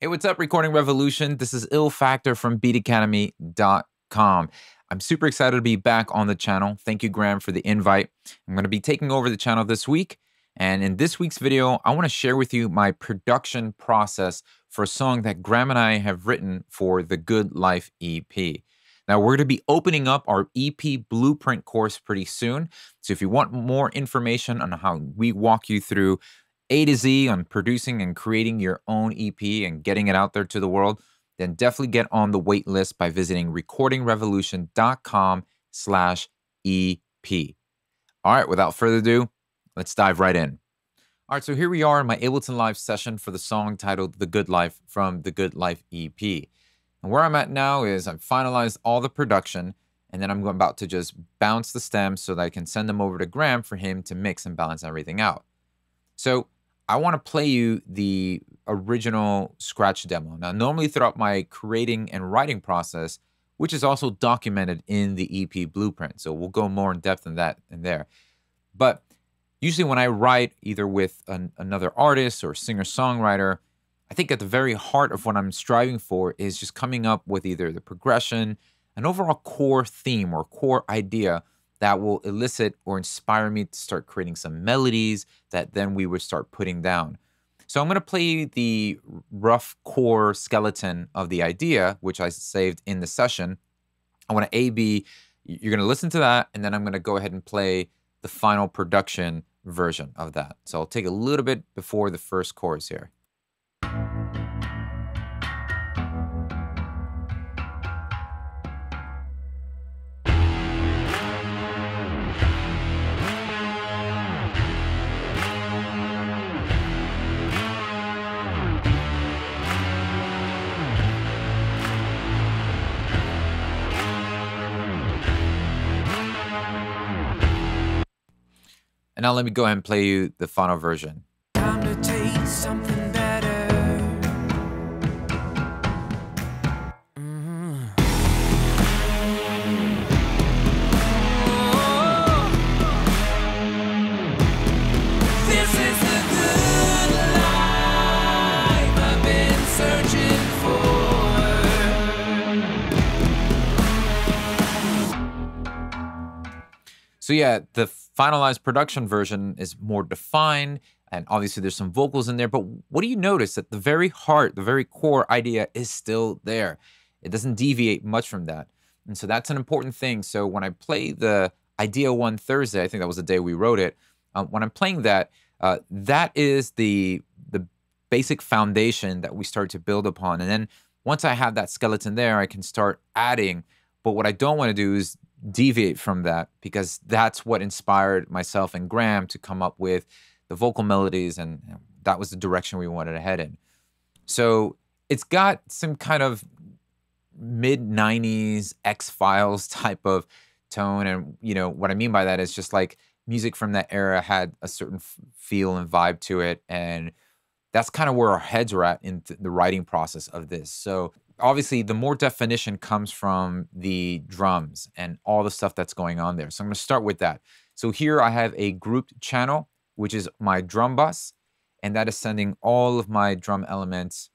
Hey, what's up, Recording Revolution? This is Ill Factor from beatacademy.com. I'm super excited to be back on the channel. Thank you, Graham, for the invite. I'm going to be taking over the channel this week. And in this week's video, I want to share with you my production process for a song that Graham and I have written for the Good Life EP. Now, we're going to be opening up our EP Blueprint course pretty soon. So if you want more information on how we walk you through A to Z on producing and creating your own EP and getting it out there to the world, then definitely get on the wait list by visiting recordingrevolution.com/EP. All right, without further ado, let's dive right in. All right, so here we are in my Ableton Live session for the song titled The Good Life from the Good Life EP. And where I'm at now is I've finalized all the production, and then I'm about to just bounce the stems so that I can send them over to Graham for him to mix and balance everything out. So I want to play you the original scratch demo. Now, normally throughout my creating and writing process, which is also documented in the EP Blueprint, so we'll go more in depth in that in there. But usually when I write either with another artist or singer-songwriter, I think at the very heart of what I'm striving for is just coming up with either the progression, an overall core theme or core idea that will elicit or inspire me to start creating some melodies that then we would start putting down. So I'm going to play the rough core skeleton of the idea, which I saved in the session. I want to A-B. You're going to listen to that, and then I'm going to go ahead and play the final production version of that. So I'll take a little bit before the first chorus here. And now let me go ahead and play you the final version. Time to taste something better. This is the good life I've been searching for. So yeah, the finalized production version is more defined, and obviously there's some vocals in there, but what do you notice? That the very heart, the very core idea is still there. It doesn't deviate much from that. And so that's an important thing. So when I play the Idea One Thursday, I think that was the day we wrote it, when I'm playing that, that is the basic foundation that we start to build upon. And then once I have that skeleton there, I can start adding. But what I don't want to do is deviate from that, because that's what inspired myself and Graham to come up with the vocal melodies, and that was the direction we wanted to head in. So it's got some kind of mid-90s X-Files type of tone, and you know what I mean by that is just like music from that era had a certain feel and vibe to it, and that's kind of where our heads are at in the writing process of this. So obviously, the more definition comes from the drums and all the stuff that's going on there. So I'm going to start with that. So here I have a grouped channel, which is my drum bus, and that is sending all of my drum elements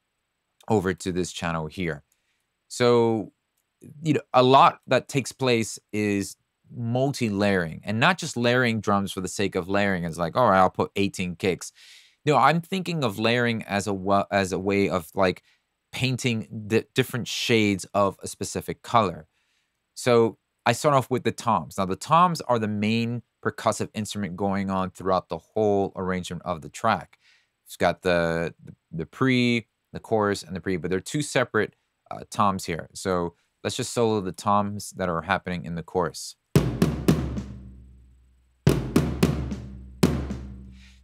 over to this channel here. So, you know, a lot that takes place is multi-layering, and not just layering drums for the sake of layering. It's like, all right, I'll put 18 kicks. No, I'm thinking of layering as a way of like painting the different shades of a specific color. So I start off with the toms. Now the toms are the main percussive instrument going on throughout the whole arrangement of the track. It's got the pre, the chorus, and the pre, but they're two separate toms here. So let's just solo the toms that are happening in the chorus.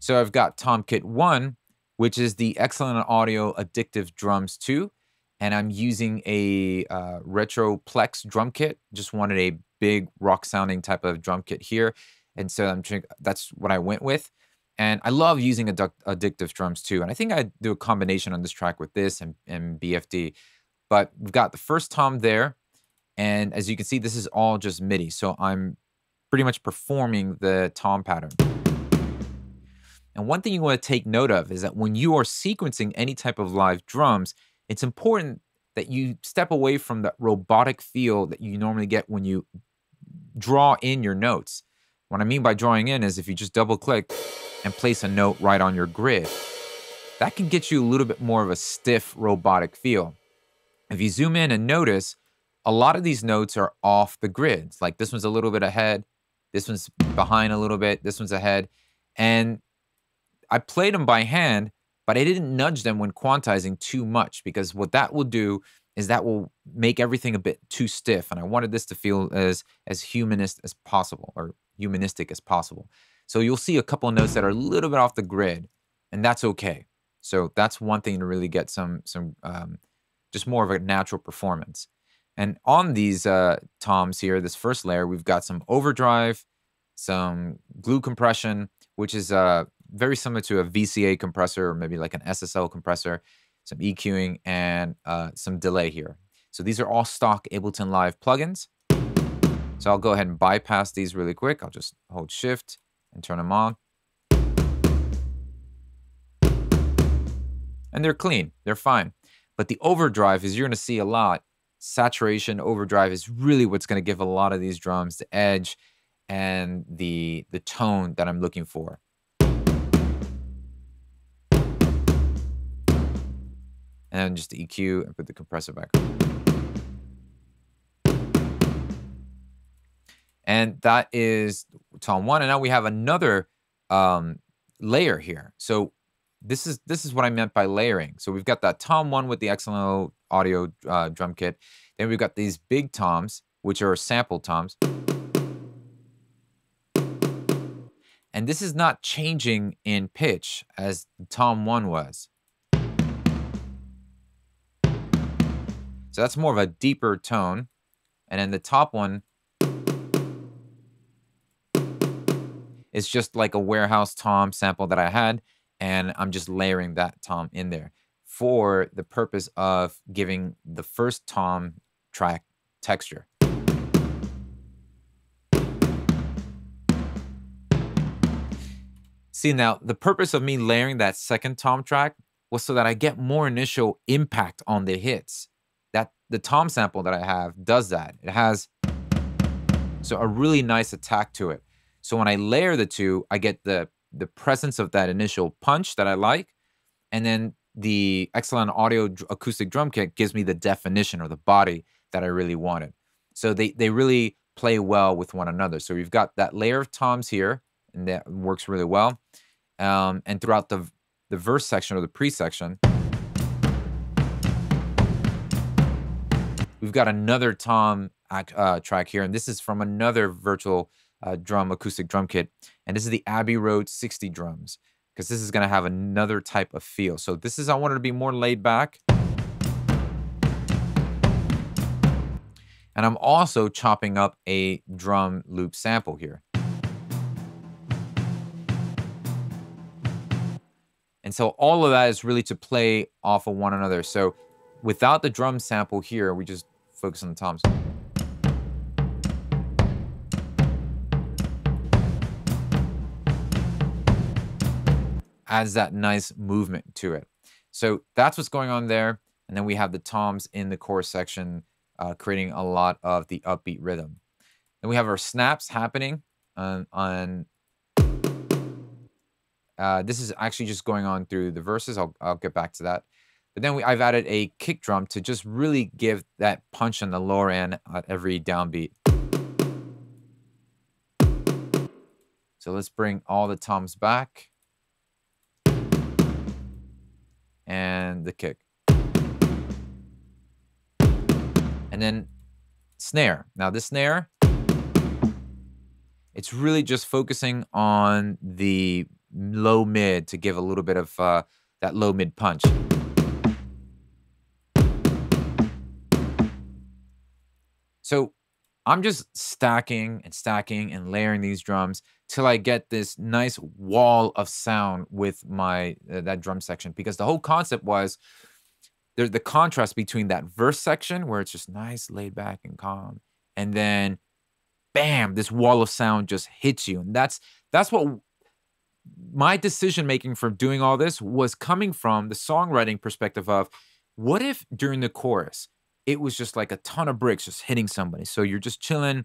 So I've got Tom Kit 1, which is the Excellent Audio Addictive Drums 2. And I'm using a Retroplex drum kit. Just wanted a big rock sounding type of drum kit here. And so that's what I went with. And I love using addictive drums too. And I think I do a combination on this track with this and BFD. But we've got the first tom there. And as you can see, this is all just MIDI. So I'm pretty much performing the tom pattern. And one thing you want to take note of is that when you are sequencing any type of live drums, it's important that you step away from the robotic feel that you normally get when you draw in your notes. What I mean by drawing in is if you just double click and place a note right on your grid, that can get you a little bit more of a stiff robotic feel. If you zoom in and notice, a lot of these notes are off the grids. Like this one's a little bit ahead, this one's behind a little bit, this one's ahead. And I played them by hand, but I didn't nudge them when quantizing too much, because what that will do is that will make everything a bit too stiff. And I wanted this to feel as humanist as possible, or humanistic as possible. So you'll see a couple of notes that are a little bit off the grid, and that's okay. So that's one thing to really get some just more of a natural performance. And on these toms here, this first layer, we've got some overdrive, some glue compression, which is very similar to a VCA compressor, or maybe like an SSL compressor, some EQing, and some delay here. So these are all stock Ableton Live plugins. So I'll go ahead and bypass these really quick. I'll just hold Shift and turn them on. And they're clean, they're fine. But the overdrive is, you're gonna see a lot. Saturation, overdrive is really what's gonna give a lot of these drums the edge and the tone that I'm looking for. And just EQ and put the compressor back on. And that is Tom 1. And now we have another layer here. So this is what I meant by layering. So we've got that Tom 1 with the XLO audio drum kit. Then we've got these big toms, which are sample toms. And this is not changing in pitch as Tom 1 was. So that's more of a deeper tone. And then the top one is just like a warehouse tom sample that I had. And I'm just layering that tom in there for the purpose of giving the first tom track texture. See, now the purpose of me layering that second tom track was so that I get more initial impact on the hits. That the tom sample that I have does that. It has a really nice attack to it. So when I layer the two, I get the presence of that initial punch that I like, and then the excellent audio acoustic drum kit gives me the definition, or the body that I really wanted. So they really play well with one another. So we've got that layer of toms here, and that works really well. And throughout the verse section, or the pre-section, we've got another tom track here, and this is from another virtual acoustic drum kit, and this is the Abbey Road 60 drums, because this is going to have another type of feel. So I wanted to be more laid back. And I'm also chopping up a drum loop sample here. And so all of that is really to play off of one another. So without the drum sample here, we just focus on the toms. Adds that nice movement to it. So that's what's going on there. And then we have the toms in the chorus section, creating a lot of the upbeat rhythm. Then we have our snaps happening on this is actually just going on through the verses. I'll get back to that. But then I've added a kick drum to just really give that punch on the lower end at every downbeat. So let's bring all the toms back. And the kick. And then snare. Now this snare, it's really just focusing on the low mid to give a little bit of that low mid punch. So I'm just stacking and layering these drums till I get this nice wall of sound with my that drum section, because the whole concept was there's the contrast between that verse section where it's just nice, laid back and calm, and then bam, this wall of sound just hits you. And that's what my decision making for doing all this was coming from the songwriting perspective of, What if during the chorus, it was just like a ton of bricks just hitting somebody? So you're just chilling,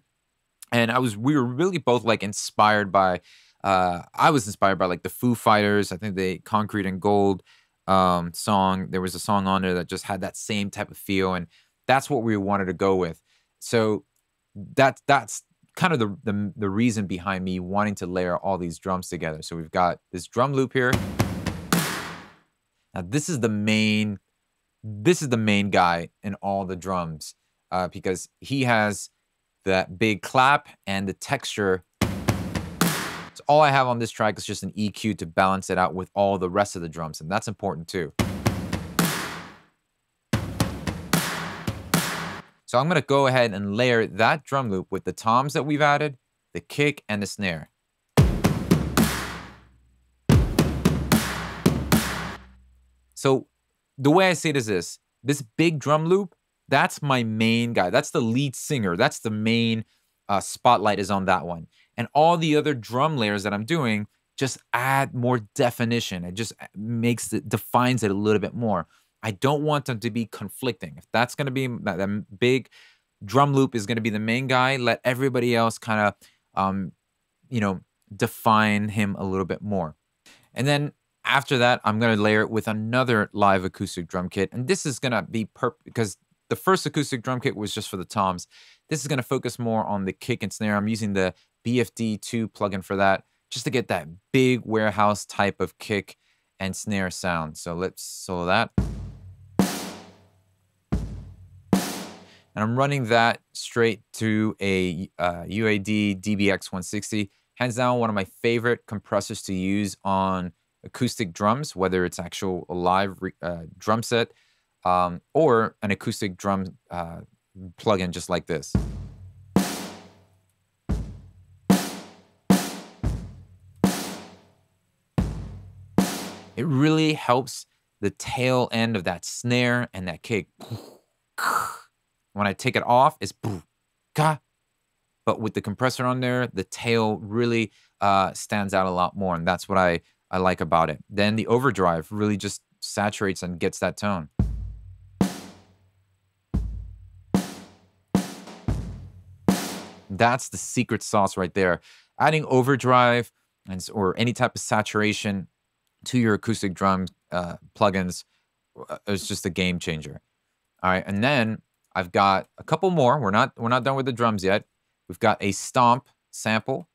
and we were really both like inspired by I was inspired by like the Foo Fighters. I think they Concrete and Gold song. There was a song on there that just had that same type of feel, and that's what we wanted to go with. So that's kind of the reason behind me wanting to layer all these drums together. So we've got this drum loop here. Now this is the main guy in all the drums because he has that big clap and the texture. So all I have on this track is just an EQ to balance it out with all the rest of the drums, and that's important too. So I'm going to go ahead and layer that drum loop with the toms that we've added, the kick, and the snare. So the way I see it is this big drum loop, that's my main guy. That's the lead singer. That's the main spotlight is on that one. And all the other drum layers that I'm doing just add more definition. It just defines it a little bit more. I don't want them to be conflicting. If that's going to be that big drum loop is going to be the main guy, let everybody else kind of, define him a little bit more. And then after that, I'm going to layer it with another live acoustic drum kit. And this is going to be because the first acoustic drum kit was just for the toms. This is going to focus more on the kick and snare. I'm using the BFD2 plugin for that, just to get that big warehouse type of kick and snare sound. So let's solo that. And I'm running that straight to a UAD DBX 160. Hands down, one of my favorite compressors to use on acoustic drums, whether it's actual live drum set or an acoustic drum plugin just like this. It really helps the tail end of that snare and that kick. When I take it off, it's ka. But with the compressor on there, the tail really stands out a lot more, and that's what I like about it. Then the overdrive really just saturates and gets that tone. That's the secret sauce right there. Adding overdrive or any type of saturation to your acoustic drum plugins is just a game changer. All right, and then I've got a couple more. We're not done with the drums yet. We've got a stomp sample.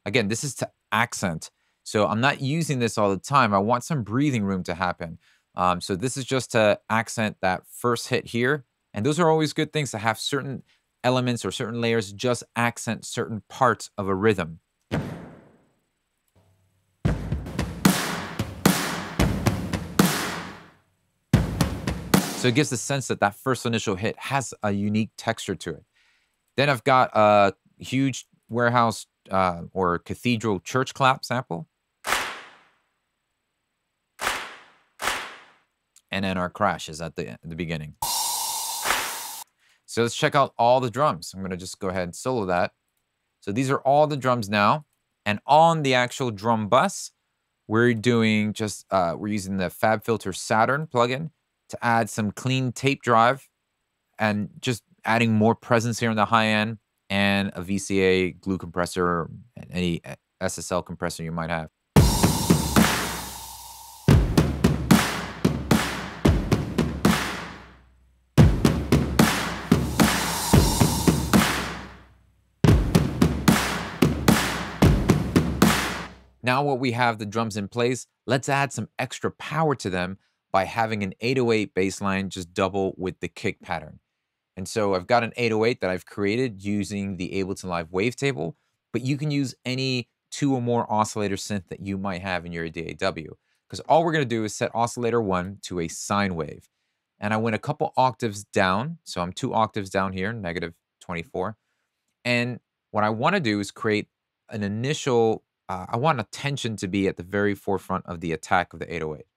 Again, this is to accent. So I'm not using this all the time. I want some breathing room to happen. So this is just to accent that first hit here. And those are always good things to have certain elements or certain layers just accent certain parts of a rhythm. So it gives the sense that that first initial hit has a unique texture to it. Then I've got a huge warehouse or cathedral church clap sample. And then our crash is at the beginning. So let's check out all the drums. I'm going to just go ahead and solo that. So these are all the drums now. And on the actual drum bus, we're doing just, we're using the FabFilter Saturn plugin to add some clean tape drive and just adding more presence here on the high end and a VCA glue compressor and any SSL compressor you might have. Now what we have the drums in place, let's add some extra power to them by having an 808 bass line just double with the kick pattern. And so I've got an 808 that I've created using the Ableton Live wavetable, but you can use any 2 or more oscillator synth that you might have in your DAW. Because all we're going to do is set oscillator 1 to a sine wave. And I went a couple octaves down. So I'm 2 octaves down here, -24. And what I want to do is create an initial, I want a tension to be at the very forefront of the attack of the 808.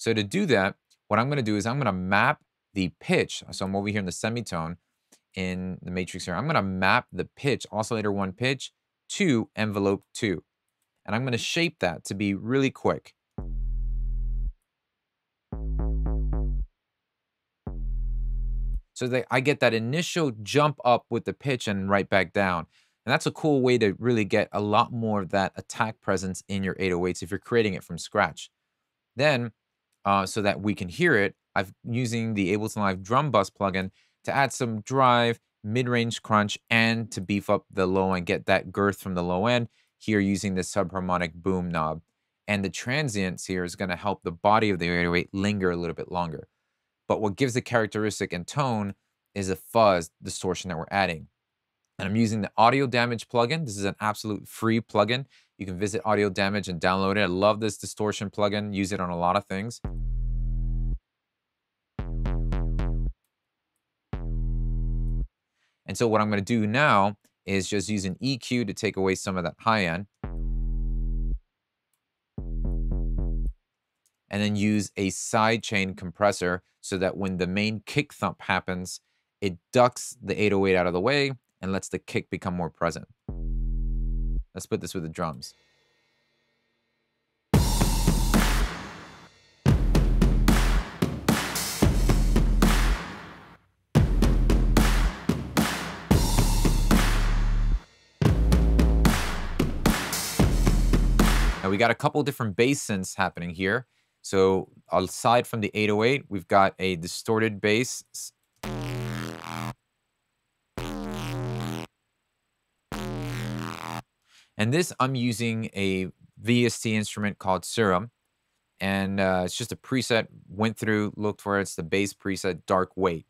So to do that, what I'm going to do is I'm going to map the pitch. So I'm over here in the semitone, in the matrix here. I'm going to map the pitch, oscillator 1 pitch, to envelope 2. And I'm going to shape that to be really quick. So that I get that initial jump up with the pitch and right back down. And that's a cool way to really get a lot more of that attack presence in your 808s if you're creating it from scratch. Then, so that we can hear it, I'm using the Ableton Live drum bus plugin to add some drive, mid-range crunch, and to beef up the low end, get that girth from the low end here using the subharmonic boom knob. And the transients here is going to help the body of the 808 linger a little bit longer. But what gives the characteristic and tone is a fuzz distortion that we're adding. And I'm using the Audio Damage plugin. This is an absolute free plugin. You can visit Audio Damage and download it. I love this distortion plugin. Use it on a lot of things. And so what I'm going to do now is just use an EQ to take away some of that high end. And then use a sidechain compressor so that when the main kick thump happens, it ducks the 808 out of the way and lets the kick become more present. Let's put this with the drums. Now we got a couple different bass synths happening here. So aside from the 808, we've got a distorted bass. And this, I'm using a VST instrument called Serum. And it's just a preset, went through, looked for it. It's the bass preset, Dark Weight.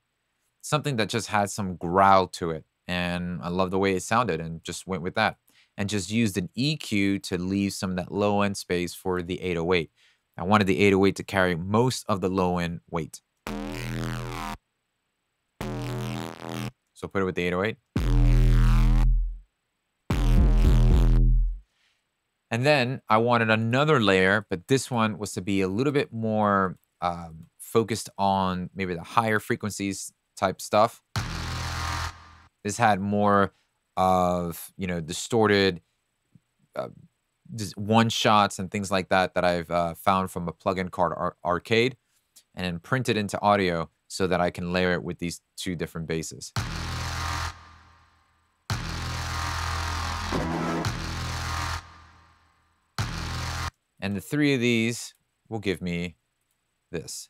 Something that just had some growl to it. And I love the way it sounded and just went with that. And just used an EQ to leave some of that low end space for the 808. I wanted the 808 to carry most of the low end weight. So put it with the 808. And then I wanted another layer, but this one was to be a little bit more focused on maybe the higher frequencies type stuff. This had more of, distorted one shots and things like that I've found from a plugin called Arcade, and then print it into audio so that I can layer it with these two different basses. And the three of these will give me this.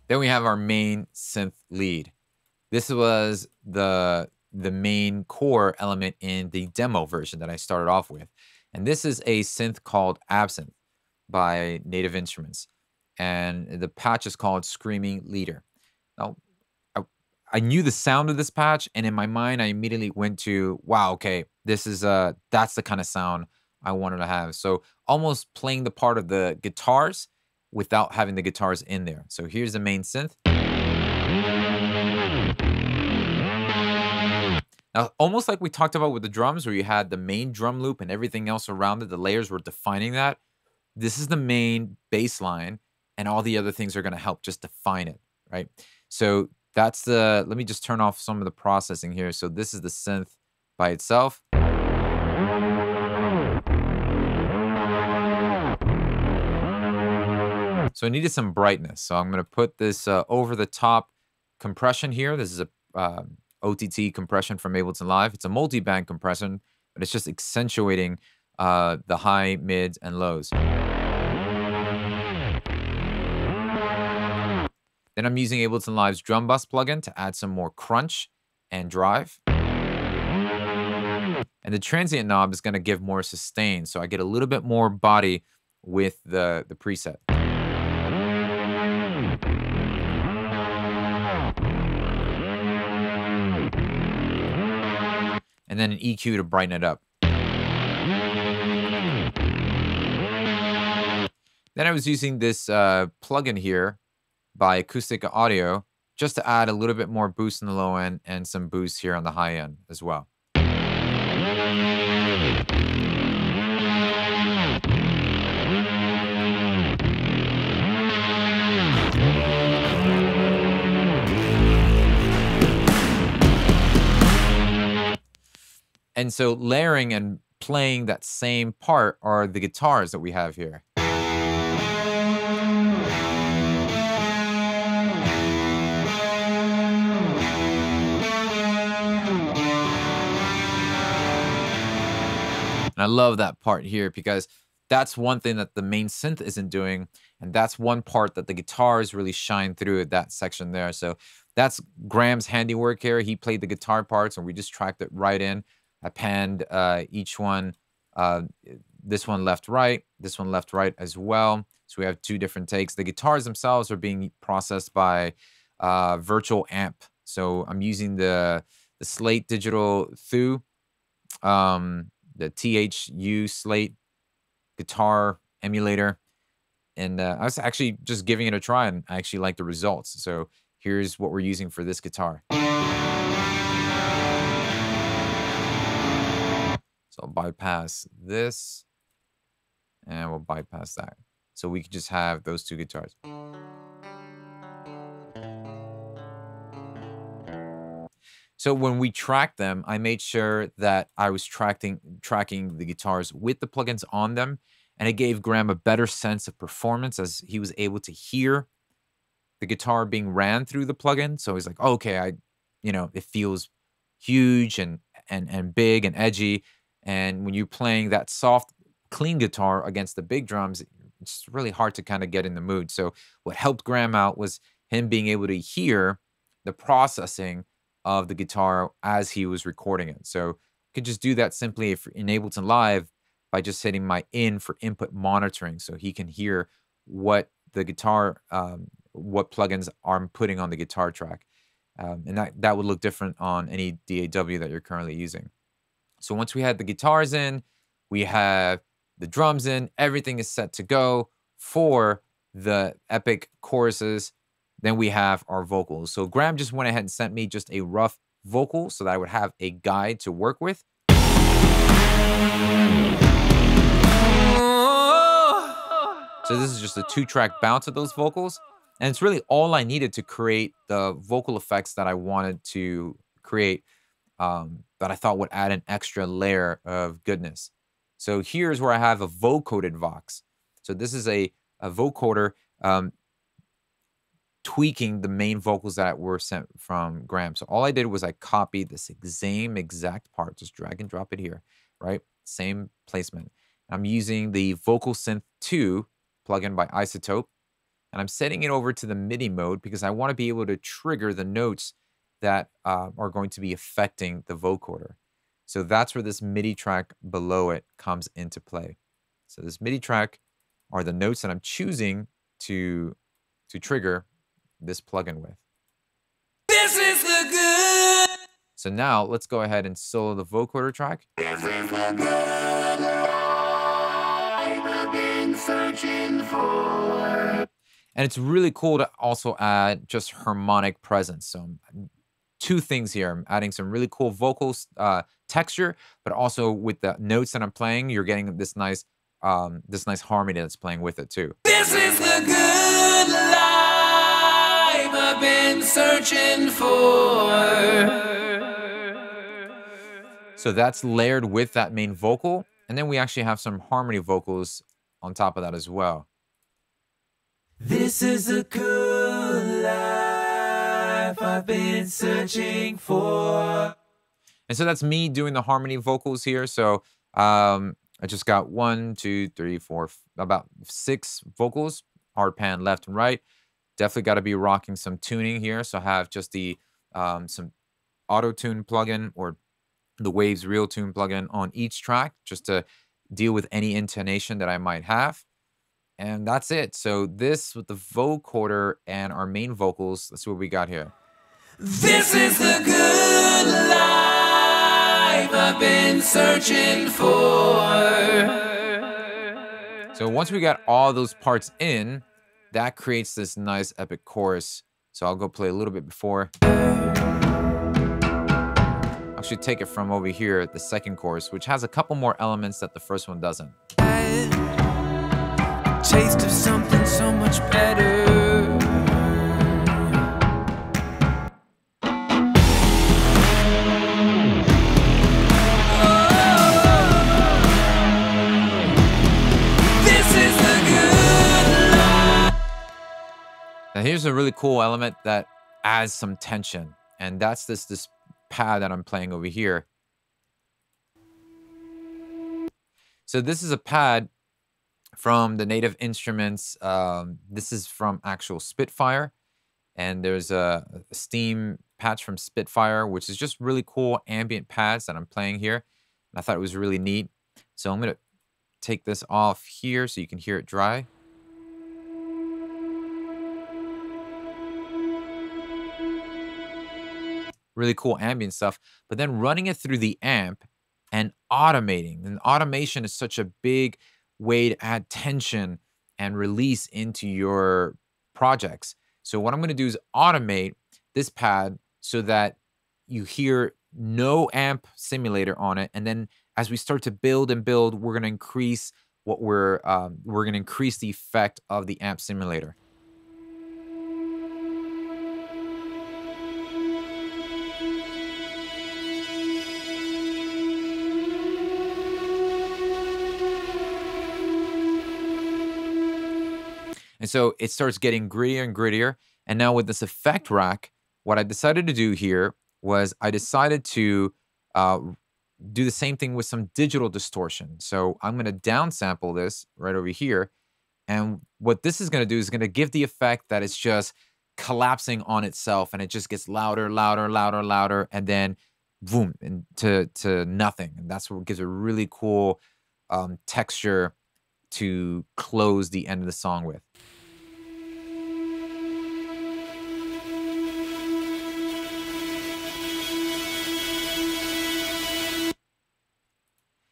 Then we have our main synth lead. This was the main core element in the demo version that I started off with. And this is a synth called Absinthe by Native Instruments. And the patch is called Screaming Leader. Now, I knew the sound of this patch, and in my mind, I immediately went to, wow, okay, this is that's the kind of sound I wanted to have. So almost playing the part of the guitars without having the guitars in there. So here's the main synth. Now, almost like we talked about with the drums, where you had the main drum loop and everything else around it, the layers were defining that. This is the main bass line, and all the other things are going to help just define it, right? So that's let me just turn off some of the processing here. So this is the synth by itself. So I needed some brightness. So I'm going to put this over the top compression here. This is a OTT compression from Ableton Live. It's a multi-band compression, but it's just accentuating the high, mids, and lows. Then I'm using Ableton Live's drum bus plugin to add some more crunch and drive. And the transient knob is going to give more sustain, so I get a little bit more body with the preset. And then an EQ to brighten it up. Then I was using this plugin here by Acoustic Audio just to add a little bit more boost in the low end and some boost here on the high end as well. And so layering and playing that same part are the guitars that we have here. And I love that part here because that's one thing that the main synth isn't doing. And that's one part that the guitars really shine through at that section there. So that's Graham's handiwork here. He played the guitar parts and we just tracked it right in. I panned each one, this one left, right, this one left, right as well. So we have two different takes. The guitars themselves are being processed by virtual amp. So I'm using the Slate Digital Thu, the THU Slate guitar emulator. And I was actually just giving it a try and I actually like the results. So here's what we're using for this guitar. So I'll bypass this and we'll bypass that. So we can just have those two guitars. So when we tracked them, I made sure that I was tracking the guitars with the plugins on them. And it gave Graham a better sense of performance as he was able to hear the guitar being ran through the plugin. So he's like, oh, okay, it feels huge and big and edgy. And when you're playing that soft, clean guitar against the big drums, it's really hard to kind of get in the mood. So what helped Graham out was him being able to hear the processing of the guitar as he was recording it. So you could just do that simply if in Ableton Live by just hitting my in for input monitoring. So he can hear what the guitar, what plugins I'm putting on the guitar track. And that would look different on any DAW that you're currently using. So once we had the guitars in, we have the drums in, everything is set to go for the epic choruses. Then we have our vocals. So Graham just went ahead and sent me just a rough vocal so that I would have a guide to work with. So this is just a 2-track bounce of those vocals. And it's really all I needed to create the vocal effects that I wanted to create, that I thought would add an extra layer of goodness. So here's where I have a vocoded vox. So this is a vocoder tweaking the main vocals that were sent from Graham. So all I did was I copied this same exact part, just drag and drop it here, right? Same placement. I'm using the Vocal Synth 2 plugin by Isotope, and I'm setting it over to the MIDI mode because I want to be able to trigger the notes that are going to be affecting the vocoder. So that's where this MIDI track below it comes into play. So this MIDI track are the notes that I'm choosing to trigger this plugin with. This is the good. So now let's go ahead and solo the vocoder track. This is the good life I've been searching for. And it's really cool to also add just harmonic presence. So two things here. I'm adding some really cool vocal texture, but also with the notes that I'm playing, you're getting this nice harmony that's playing with it too. This is the good life I've been searching for. So that's layered with that main vocal. And then we actually have some harmony vocals on top of that as well. This is the good life I've been searching for. And so that's me doing the harmony vocals here. So I just got 1, 2, 3, 4, about 6 vocals, hard pan left and right. Definitely got to be rocking some tuning here. So I have just the some auto tune plugin or the Waves Real Tune plugin on each track just to deal with any intonation that I might have. And that's it. So this with the vocoder and our main vocals, that's what we got here. This is the good life I've been searching for. So once we got all those parts in, that creates this nice epic chorus So I'll go play a little bit before. I'll actually take it from over here, the second chorus, which has a couple more elements that the first one doesn't. Taste of something so much better. This is the good life. Now here's a really cool element that adds some tension, and that's this pad that I'm playing over here. So this is a pad from the Native Instruments. This is from actual Spitfire, and there's a Steam patch from Spitfire, which is just really cool ambient pads that I'm playing here. And I thought it was really neat. So I'm gonna take this off here so you can hear it dry. Really cool ambient stuff, but then running it through the amp and automating. And automation is such a big way to add tension and release into your projects. So what I'm going to do is automate this pad so that you hear no amp simulator on it. And then as we start to build and build, we're going to increase what we're going to increase the effect of the amp simulator. And so it starts getting grittier and grittier. And now with this effect rack, what I decided to do here was I decided to do the same thing with some digital distortion. So I'm going to downsample this right over here. And what this is going to do is going to give the effect that it's just collapsing on itself, and it just gets louder, louder, louder, louder, and then boom, to nothing. And that's what gives a really cool texture to close the end of the song with.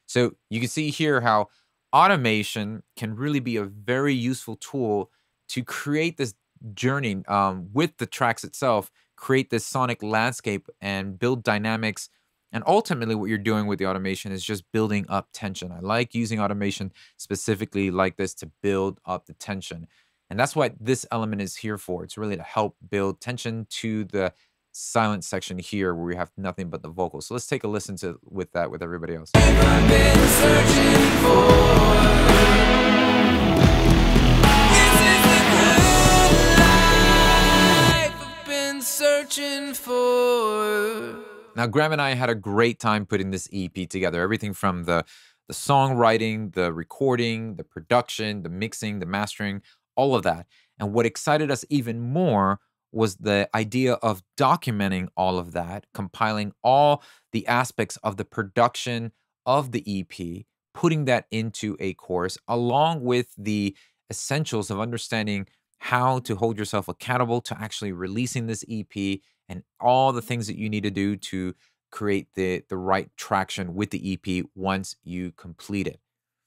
So you can see here how automation can really be a very useful tool to create this journey with the tracks itself, create this sonic landscape and build dynamics. And ultimately what you're doing with the automation is just building up tension. I like using automation specifically like this to build up the tension. And that's what this element is here for. It's really to help build tension to the silent section here where we have nothing but the vocals. So let's take a listen to with everybody else. I've been searching for. This is the good life I've been searching for. Now, Graham and I had a great time putting this EP together. Everything from the songwriting, the recording, the production, the mixing, the mastering, all of that. And what excited us even more was the idea of documenting all of that, compiling all the aspects of the production of the EP, putting that into a course, along with the essentials of understanding how to hold yourself accountable to actually releasing this EP and all the things that you need to do to create the right traction with the EP once you complete it.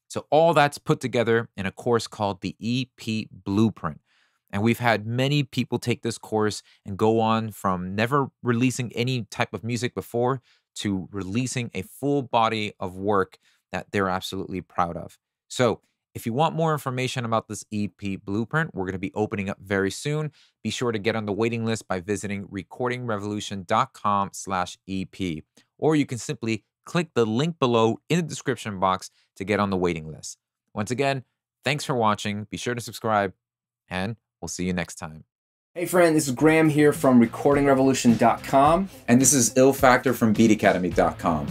So all that's put together in a course called the EP Blueprint. And we've had many people take this course and go on from never releasing any type of music before to releasing a full body of work that they're absolutely proud of. So if you want more information about this EP Blueprint, we're going to be opening up very soon. Be sure to get on the waiting list by visiting recordingrevolution.com/EP. Or you can simply click the link below in the description box to get on the waiting list. Once again, thanks for watching. Be sure to subscribe, and we'll see you next time. Hey friend, this is Graham here from recordingrevolution.com. And this is Ill Factor from beatacademy.com.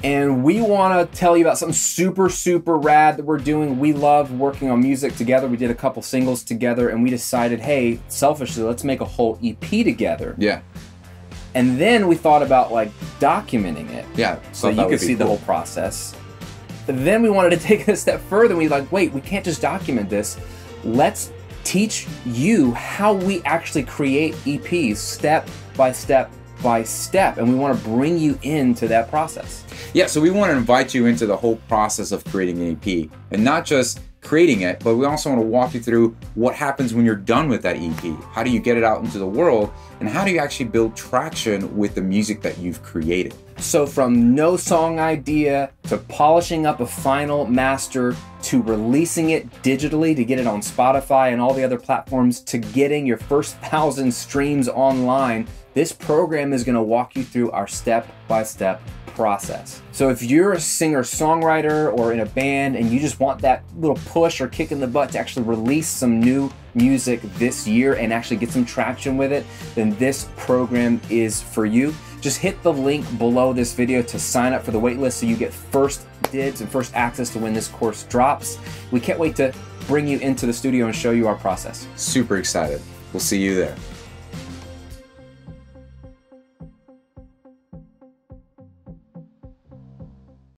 And we want to tell you about something super, super rad that we're doing. We love working on music together. We did a couple singles together, and we decided, hey, selfishly, let's make a whole EP together. Yeah. And then we thought about like documenting it. Yeah. So you could see the whole process. But then we wanted to take it a step further, and we like, wait, we can't just document this. Let's teach you how we actually create EPs step by step by step, and we want to bring you into that process. Yeah, so we want to invite you into the whole process of creating an EP, and not just creating it, but we also want to walk you through what happens when you're done with that EP. How do you get it out into the world, and how do you actually build traction with the music that you've created? So from no song idea to polishing up a final master to releasing it digitally to get it on Spotify and all the other platforms to getting your first 1,000 streams online, this program is going to walk you through our step-by-step process. So if you're a singer-songwriter or in a band and you just want that little push or kick in the butt to actually release some new music this year and actually get some traction with it, then this program is for you. Just hit the link below this video to sign up for the waitlist so you get first dibs and first access to when this course drops. We can't wait to bring you into the studio and show you our process. Super excited. We'll see you there.